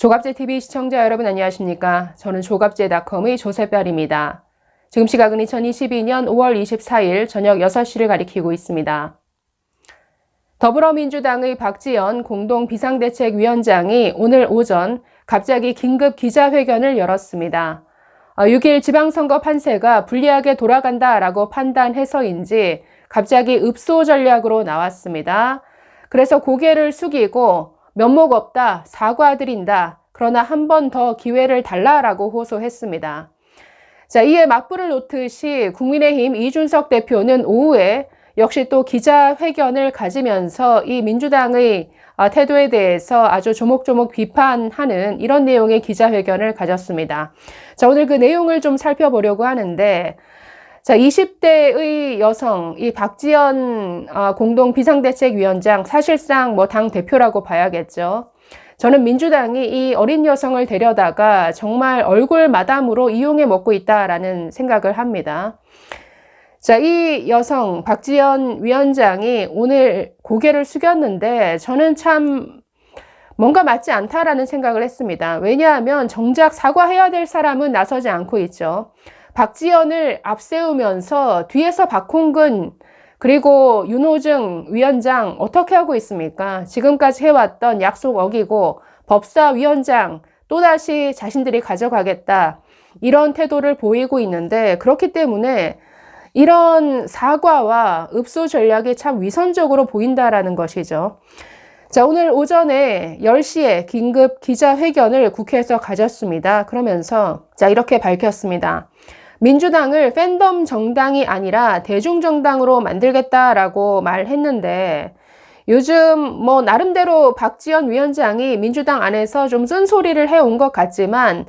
조갑제TV 시청자 여러분 안녕하십니까? 저는 조갑제닷컴의 조세별입니다. 지금 시각은 2022년 5월 24일 저녁 6시를 가리키고 있습니다. 더불어민주당의 박지원 공동비상대책위원장이 오늘 오전 갑자기 긴급 기자회견을 열었습니다. 6일 지방선거 판세가 불리하게 돌아간다라고 판단해서인지 갑자기 읍소 전략으로 나왔습니다. 그래서 고개를 숙이고 면목 없다, 사과드린다, 그러나 한 번 더 기회를 달라라고 호소했습니다. 자, 이에 맞불을 놓듯이 국민의힘 이준석 대표는 오후에 역시 또 기자회견을 가지면서 이 민주당의 태도에 대해서 아주 조목조목 비판하는 이런 내용의 기자회견을 가졌습니다. 자, 오늘 그 내용을 좀 살펴보려고 하는데, 자, 20대의 여성, 이 박지원 공동비상대책위원장, 사실상 뭐 당 대표라고 봐야겠죠. 저는 민주당이 이 어린 여성을 데려다가 정말 얼굴 마담으로 이용해 먹고 있다라는 생각을 합니다. 자, 이 여성, 박지원 위원장이 오늘 고개를 숙였는데 저는 참 뭔가 맞지 않다라는 생각을 했습니다. 왜냐하면 정작 사과해야 될 사람은 나서지 않고 있죠. 박지원을 앞세우면서 뒤에서 박홍근 그리고 윤호중 위원장 어떻게 하고 있습니까? 지금까지 해왔던 약속 어기고 법사위원장 또다시 자신들이 가져가겠다 이런 태도를 보이고 있는데, 그렇기 때문에 이런 사과와 읍소 전략이 참 위선적으로 보인다라는 것이죠. 자, 오늘 오전에 10시에 긴급 기자회견을 국회에서 가졌습니다. 그러면서 자, 이렇게 밝혔습니다. 민주당을 팬덤 정당이 아니라 대중정당으로 만들겠다라고 말했는데, 요즘 뭐 나름대로 박지원 위원장이 민주당 안에서 좀 쓴소리를 해온 것 같지만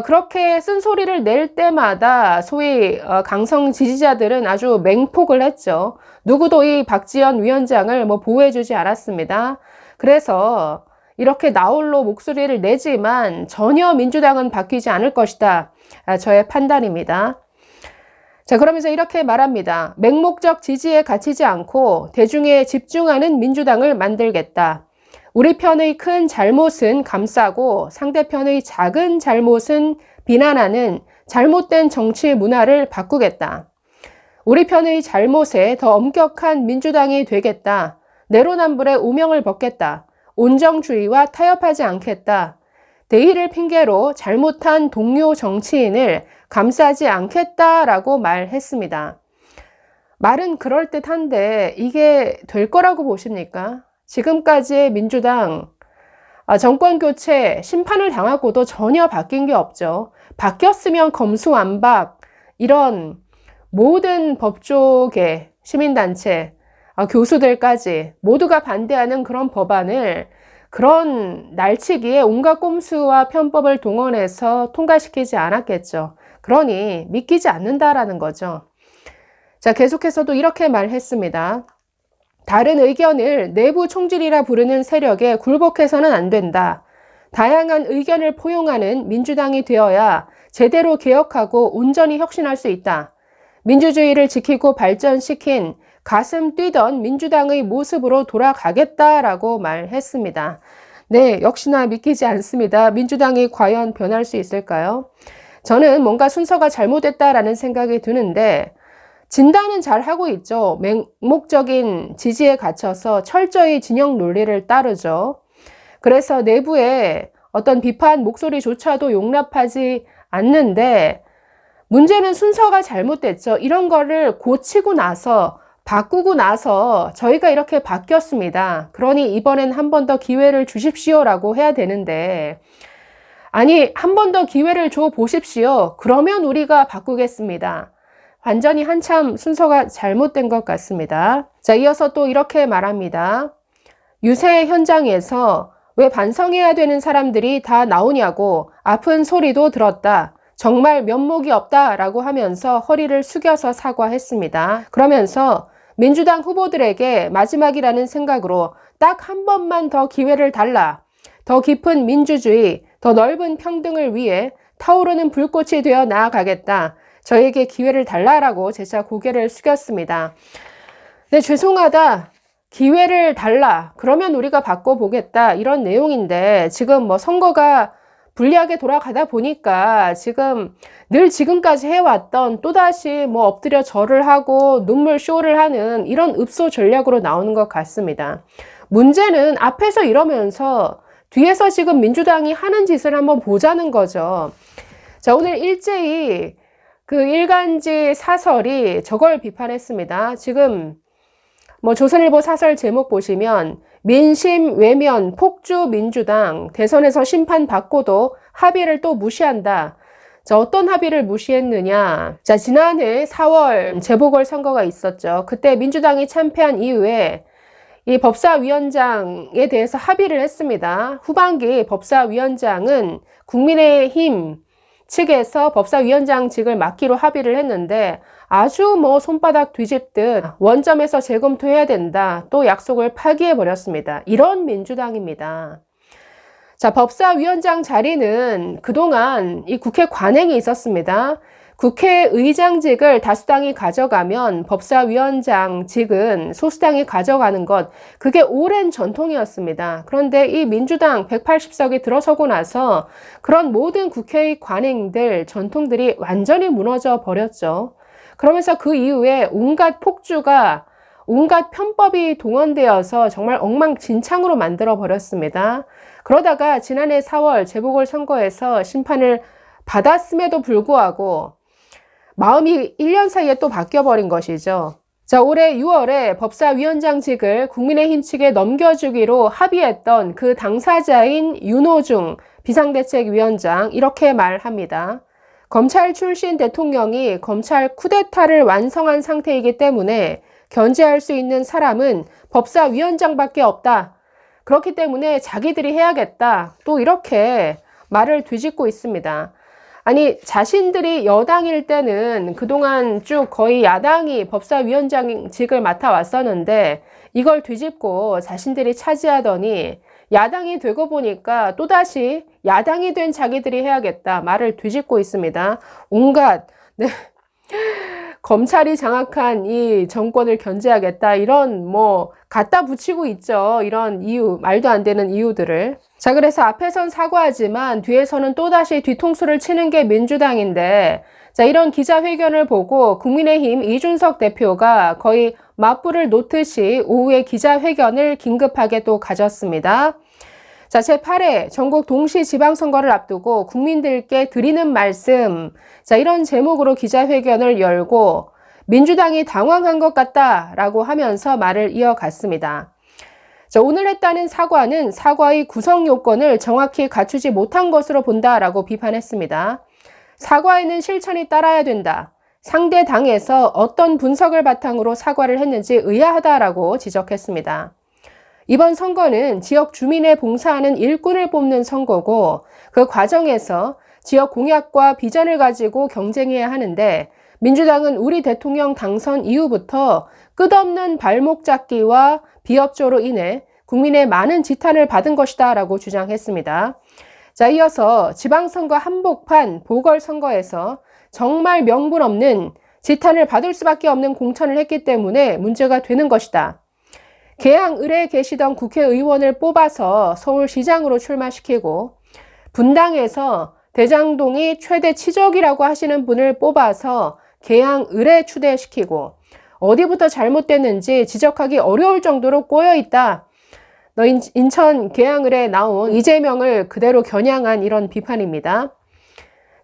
그렇게 쓴소리를 낼 때마다 소위 강성 지지자들은 아주 맹폭을 했죠. 누구도 이 박지원 위원장을 뭐 보호해주지 않았습니다. 그래서 이렇게 나홀로 목소리를 내지만 전혀 민주당은 바뀌지 않을 것이다. 저의 판단입니다. 자, 그러면서 이렇게 말합니다. 맹목적 지지에 갇히지 않고 대중에 집중하는 민주당을 만들겠다. 우리 편의 큰 잘못은 감싸고 상대편의 작은 잘못은 비난하는 잘못된 정치 문화를 바꾸겠다. 우리 편의 잘못에 더 엄격한 민주당이 되겠다. 내로남불의 오명을 벗겠다. 온정주의와 타협하지 않겠다. 대의를 핑계로 잘못한 동료 정치인을 감싸지 않겠다라고 말했습니다. 말은 그럴듯한데 이게 될 거라고 보십니까? 지금까지의 민주당 정권 교체 심판을 당하고도 전혀 바뀐 게 없죠. 바뀌었으면 검수완박 이런 모든 법조계, 시민단체, 교수들까지 모두가 반대하는 그런 법안을 그런 날치기에 온갖 꼼수와 편법을 동원해서 통과시키지 않았겠죠. 그러니 믿기지 않는다라는 거죠. 자, 계속해서도 이렇게 말했습니다. 다른 의견을 내부 총질이라 부르는 세력에 굴복해서는 안 된다. 다양한 의견을 포용하는 민주당이 되어야 제대로 개혁하고 온전히 혁신할 수 있다. 민주주의를 지키고 발전시킨 가슴 뛰던 민주당의 모습으로 돌아가겠다라고 말했습니다. 네, 역시나 믿기지 않습니다. 민주당이 과연 변할 수 있을까요? 저는 뭔가 순서가 잘못됐다라는 생각이 드는데, 진단은 잘 하고 있죠. 맹목적인 지지에 갇혀서 철저히 진영 논리를 따르죠. 그래서 내부에 어떤 비판 목소리조차도 용납하지 않는데, 문제는 순서가 잘못됐죠. 이런 거를 고치고 나서 바꾸고 나서 저희가 이렇게 바뀌었습니다. 그러니 이번엔 한 번 더 기회를 주십시오라고 해야 되는데, 아니 한 번 더 기회를 줘 보십시오. 그러면 우리가 바꾸겠습니다. 완전히 한참 순서가 잘못된 것 같습니다. 자, 이어서 또 이렇게 말합니다. 유세 현장에서 왜 반성해야 되는 사람들이 다 나오냐고 아픈 소리도 들었다. 정말 면목이 없다라고 하면서 허리를 숙여서 사과했습니다. 그러면서 민주당 후보들에게 마지막이라는 생각으로 딱 한 번만 더 기회를 달라. 더 깊은 민주주의, 더 넓은 평등을 위해 타오르는 불꽃이 되어 나아가겠다. 저에게 기회를 달라라고 재차 고개를 숙였습니다. 네, 죄송하다. 기회를 달라. 그러면 우리가 바꿔보겠다. 이런 내용인데 지금 뭐 선거가 불리하게 돌아가다 보니까 지금 늘 지금까지 해왔던 또다시 뭐 엎드려 절을 하고 눈물 쇼를 하는 이런 읍소 전략으로 나오는 것 같습니다. 문제는 앞에서 이러면서 뒤에서 지금 민주당이 하는 짓을 한번 보자는 거죠. 자, 오늘 일제히 그 일간지 사설이 저걸 비판했습니다. 지금 뭐 조선일보 사설 제목 보시면 민심 외면 폭주 민주당 대선에서 심판받고도 합의를 또 무시한다. 자, 어떤 합의를 무시했느냐. 자, 지난해 4월 재보궐선거가 있었죠. 그때 민주당이 참패한 이후에 이 법사위원장에 대해서 합의를 했습니다. 후반기 법사위원장은 국민의힘 측에서 법사위원장직을 맡기로 합의를 했는데 아주 뭐 손바닥 뒤집듯 원점에서 재검토해야 된다. 또 약속을 파기해버렸습니다. 이런 민주당입니다. 자, 법사위원장 자리는 그동안 이 국회 관행이 있었습니다. 국회의장직을 다수당이 가져가면 법사위원장직은 소수당이 가져가는 것, 그게 오랜 전통이었습니다. 그런데 이 민주당 180석이 들어서고 나서 그런 모든 국회의 관행들, 전통들이 완전히 무너져 버렸죠. 그러면서 그 이후에 온갖 폭주가, 온갖 편법이 동원되어서 정말 엉망진창으로 만들어 버렸습니다. 그러다가 지난해 4월 재보궐선거에서 심판을 받았음에도 불구하고 마음이 1년 사이에 또 바뀌어버린 것이죠. 자, 올해 6월에 법사위원장직을 국민의힘 측에 넘겨주기로 합의했던 그 당사자인 윤호중 비상대책위원장 이렇게 말합니다. 검찰 출신 대통령이 검찰 쿠데타를 완성한 상태이기 때문에 견제할 수 있는 사람은 법사위원장밖에 없다. 그렇기 때문에 자기들이 해야겠다. 또 이렇게 말을 뒤집고 있습니다. 아니, 자신들이 여당일 때는 그동안 쭉 거의 야당이 법사위원장직을 맡아왔었는데 이걸 뒤집고 자신들이 차지하더니 야당이 되고 보니까 또다시 야당이 된 자기들이 해야겠다 말을 뒤집고 있습니다. 온갖 검찰이 장악한 이 정권을 견제하겠다 이런 뭐 갖다 붙이고 있죠. 이런 이유, 말도 안 되는 이유들을. 자, 그래서 앞에선 사과하지만 뒤에서는 또다시 뒤통수를 치는 게 민주당인데, 자, 이런 기자회견을 보고 국민의힘 이준석 대표가 거의 맞불을 놓듯이 오후에 기자회견을 긴급하게 또 가졌습니다. 자, 제8회 전국 동시 지방선거를 앞두고 국민들께 드리는 말씀, 자, 이런 제목으로 기자회견을 열고 민주당이 당황한 것 같다라고 하면서 말을 이어갔습니다. 자, 오늘 했다는 사과는 사과의 구성 요건을 정확히 갖추지 못한 것으로 본다라고 비판했습니다. 사과에는 실천이 따라야 된다. 상대 당에서 어떤 분석을 바탕으로 사과를 했는지 의아하다라고 지적했습니다. 이번 선거는 지역 주민에 봉사하는 일꾼을 뽑는 선거고 그 과정에서 지역 공약과 비전을 가지고 경쟁해야 하는데 민주당은 우리 대통령 당선 이후부터 끝없는 발목 잡기와 비협조로 인해 국민의 많은 지탄을 받은 것이다 라고 주장했습니다. 자, 이어서 지방선거 한복판 보궐선거에서 정말 명분 없는 지탄을 받을 수밖에 없는 공천을 했기 때문에 문제가 되는 것이다. 계양을에 계시던 국회의원을 뽑아서 서울시장으로 출마시키고 분당에서 대장동이 최대 치적이라고 하시는 분을 뽑아서 계양을에 추대시키고 어디부터 잘못됐는지 지적하기 어려울 정도로 꼬여있다. 너 인천 계양을에 나온 이재명을 그대로 겨냥한 이런 비판입니다.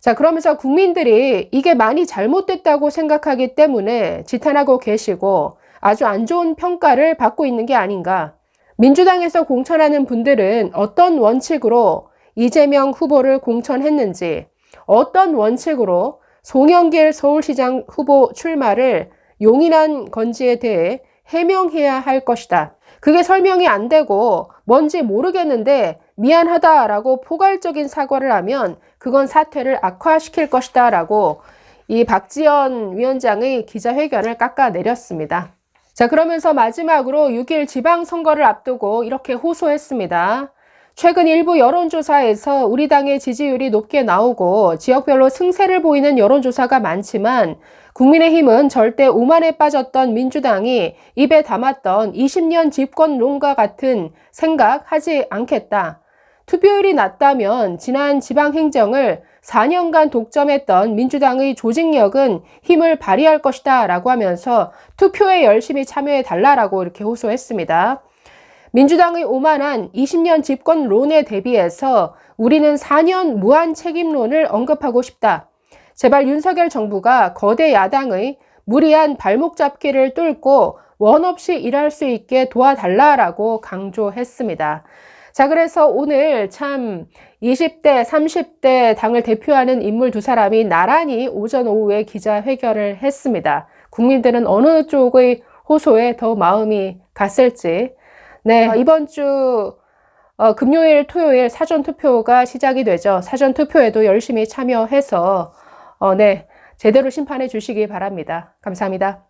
자, 그러면서 국민들이 이게 많이 잘못됐다고 생각하기 때문에 지탄하고 계시고 아주 안 좋은 평가를 받고 있는 게 아닌가. 민주당에서 공천하는 분들은 어떤 원칙으로 이재명 후보를 공천했는지, 어떤 원칙으로 송영길 서울시장 후보 출마를 용인한 건지에 대해 해명해야 할 것이다. 그게 설명이 안 되고 뭔지 모르겠는데 미안하다라고 포괄적인 사과를 하면 그건 사태를 악화시킬 것이다 라고 이 박지원 위원장의 기자회견을 깎아내렸습니다. 자, 그러면서 마지막으로 6일 지방선거를 앞두고 이렇게 호소했습니다. 최근 일부 여론조사에서 우리 당의 지지율이 높게 나오고 지역별로 승세를 보이는 여론조사가 많지만 국민의힘은 절대 오만에 빠졌던 민주당이 입에 담았던 20년 집권론과 같은 생각하지 않겠다. 투표율이 낮다면 지난 지방행정을 4년간 독점했던 민주당의 조직력은 힘을 발휘할 것이다 라고 하면서 투표에 열심히 참여해달라고 이렇게 호소했습니다. 민주당의 오만한 20년 집권론에 대비해서 우리는 4년 무한 책임론을 언급하고 싶다. 제발 윤석열 정부가 거대 야당의 무리한 발목 잡기를 뚫고 원 없이 일할 수 있게 도와달라라고 강조했습니다. 자, 그래서 오늘 참 20대, 30대 당을 대표하는 인물 두 사람이 나란히 오전 오후에 기자회견을 했습니다. 국민들은 어느 쪽의 호소에 더 마음이 갔을지. 네, 이번 주 금요일, 토요일 사전투표가 시작이 되죠. 사전투표에도 열심히 참여해서 네, 제대로 심판해 주시기 바랍니다. 감사합니다.